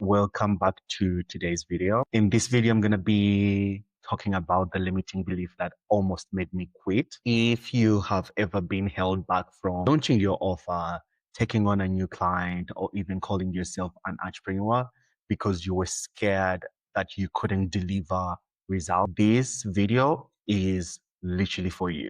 welcome back to today's video. In this video, I'm going to be talking about the limiting belief that almost made me quit. If you have ever been held back from launching your offer, taking on a new client, or even calling yourself an entrepreneur because you were scared that you couldn't deliver results, this video is literally for you.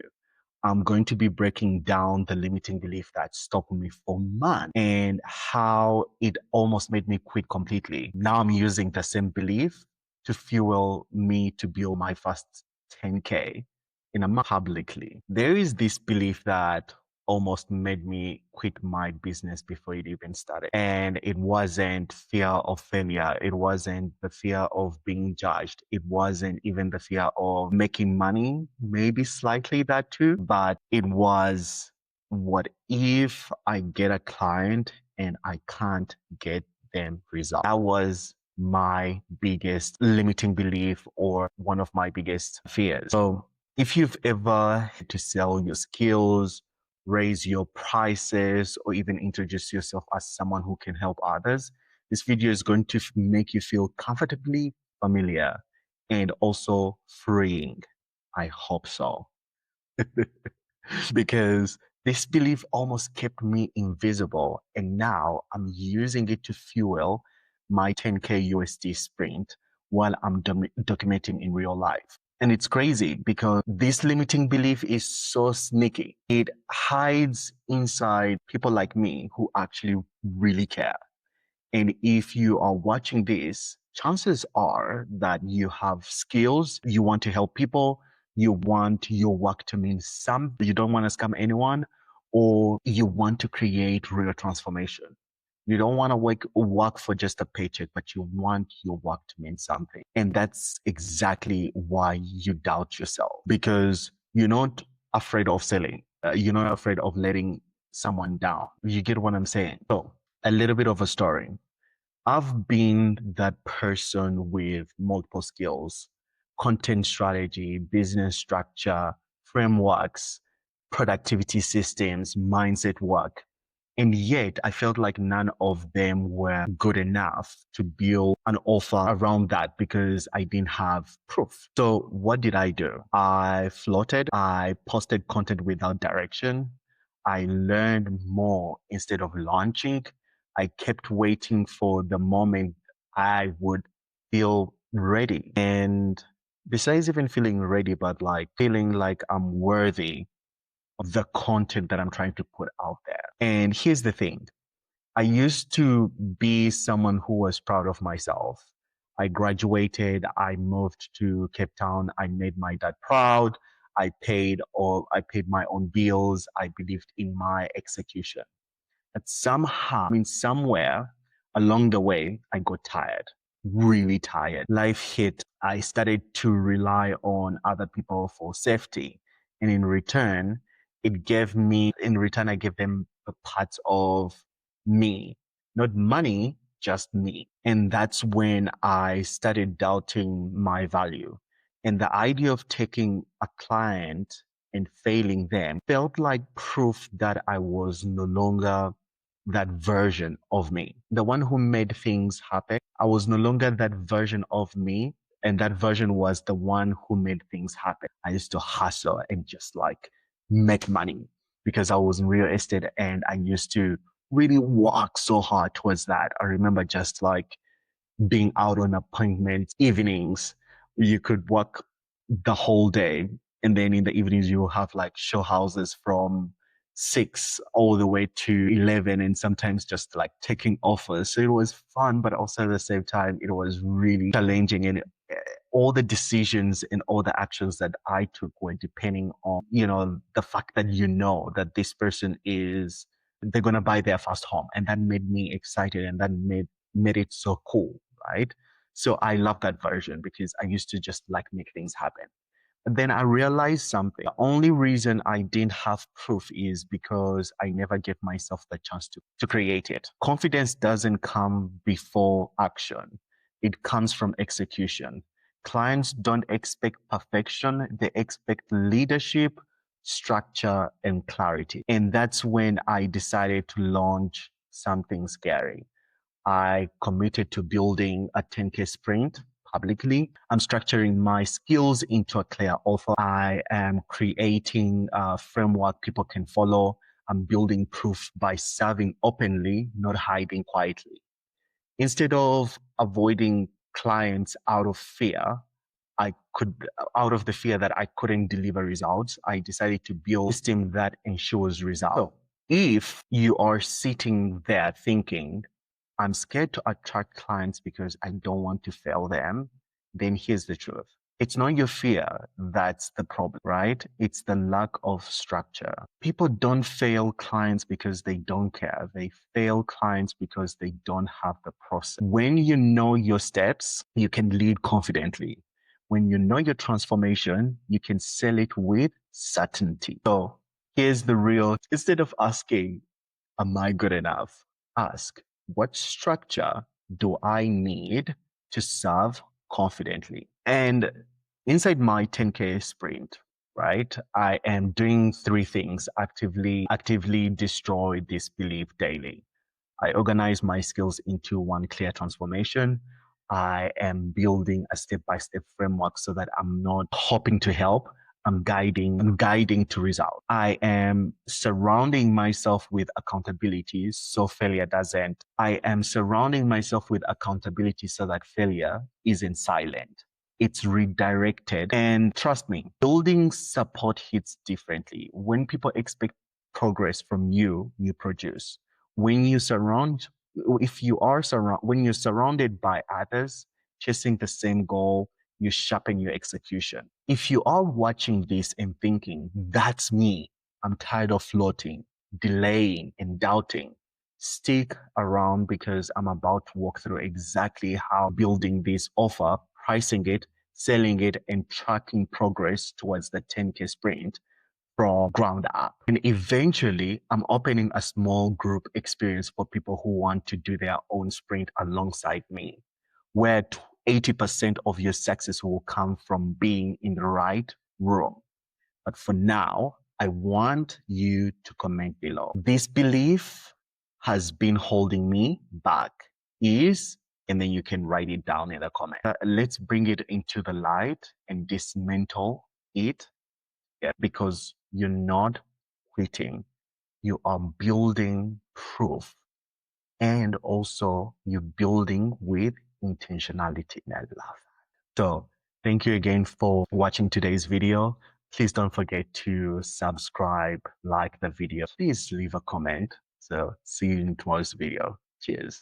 I'm going to be breaking down the limiting belief that stopped me for months and how it almost made me quit completely. Now I'm using the same belief to fuel me to build my first 10K in a month publicly. There is this belief that almost made me quit my business before it even started. And it wasn't fear of failure. It wasn't the fear of being judged. It wasn't even the fear of making money, maybe slightly that too, but it was, what if I get a client and I can't get them results? That was my biggest limiting belief or one of my biggest fears. So if you've ever had to sell your skills, raise your prices, or even introduce yourself as someone who can help others, this video is going to make you feel comfortably familiar and also freeing. I hope so. Because this belief almost kept me invisible, and now I'm using it to fuel my 10K USD sprint while I'm documenting in real life. And it's crazy because this limiting belief is so sneaky. It hides inside people like me who actually really care. And if you are watching this, chances are that you have skills, you want to help people, you want your work to mean something, you don't want to scam anyone, or you want to create real transformation. You don't want to work for just a paycheck, but you want your work to mean something. And that's exactly why you doubt yourself, because you're not afraid of selling. You're not afraid of letting someone down. You get what I'm saying? So a little bit of a story. I've been that person with multiple skills: content strategy, business structure, frameworks, productivity systems, mindset work. And yet I felt like none of them were good enough to build an offer around that because I didn't have proof. So what did I do? I floated. I posted content without direction. I learned more instead of launching. I kept waiting for the moment I would feel ready. And besides even feeling ready, but like feeling like I'm worthy of the content that I'm trying to put out there. And here's the thing. I used to be someone who was proud of myself. I graduated, I moved to Cape Town, I made my dad proud. I paid my own bills. I believed in my execution. But somehow, somewhere along the way, I got tired, really tired. Life hit. I started to rely on other people for safety. And in return, I gave them a part of me, not money, just me. And that's when I started doubting my value. And the idea of taking a client and failing them felt like proof that I was no longer that version of me, the one who made things happen. I was no longer that version of me. And that version was the one who made things happen. I used to hustle and just like make money because I was in real estate and I used to really work so hard towards that. I remember just like being out on appointments, evenings. You could work the whole day. And then in the evenings, you will have like show houses from 6 all the way to 11, and sometimes just like taking offers. So it was fun, but also at the same time, it was really challenging. And all the decisions and all the actions that I took were depending on, the fact that that this person they're going to buy their first home. And that made me excited, and that made it so cool, right? So I love that version because I used to just like make things happen. And then I realized something. The only reason I didn't have proof is because I never gave myself the chance to create it. Confidence doesn't come before action. It comes from execution. Clients don't expect perfection. They expect leadership, structure, and clarity. And that's when I decided to launch something scary. I committed to building a 10K sprint publicly. I'm structuring my skills into a clear offer. I am creating a framework people can follow. I'm building proof by serving openly, not hiding quietly. Instead of avoiding clients I could, out of the fear that I couldn't deliver results, I decided to build a system that ensures results. So if you are sitting there thinking, I'm scared to attract clients because I don't want to fail them, then here's the truth. It's not your fear that's the problem, right? It's the lack of structure. People don't fail clients because they don't care. They fail clients because they don't have the process. When you know your steps, you can lead confidently. When you know your transformation, you can sell it with certainty. So here's the real, instead of asking, am I good enough? Ask, what structure do I need to serve confidently? And inside my 10K sprint, right, I am doing three things actively destroy this belief daily. I organize my skills into one clear transformation. I am building a step-by-step framework so that I'm not hoping to help. I'm guiding to result. I am surrounding myself with accountability so failure doesn't. I am surrounding myself with accountability so that failure isn't silent. It's redirected. And trust me, building support hits differently. When people expect progress from you, you produce. When you surround, if you are surround, when you're surrounded by others chasing the same goal, you sharpen your execution. If you are watching this and thinking, that's me, I'm tired of floating, delaying, and doubting, stick around because I'm about to walk through exactly how building this offer, pricing it, selling it, and tracking progress towards the 10K sprint from ground up. And eventually, I'm opening a small group experience for people who want to do their own sprint alongside me, where 80% of your success will come from being in the right room. But for now, I want you to comment below. This belief has been holding me back. And then you can write it down in the comment. Let's bring it into the light and dismantle it. Yeah, because you're not quitting, you are building proof, and also you're building with intentionality. And I love that. So thank you again for watching today's video. Please don't forget to subscribe, like the video. Please leave a comment. So see you in tomorrow's video. Cheers.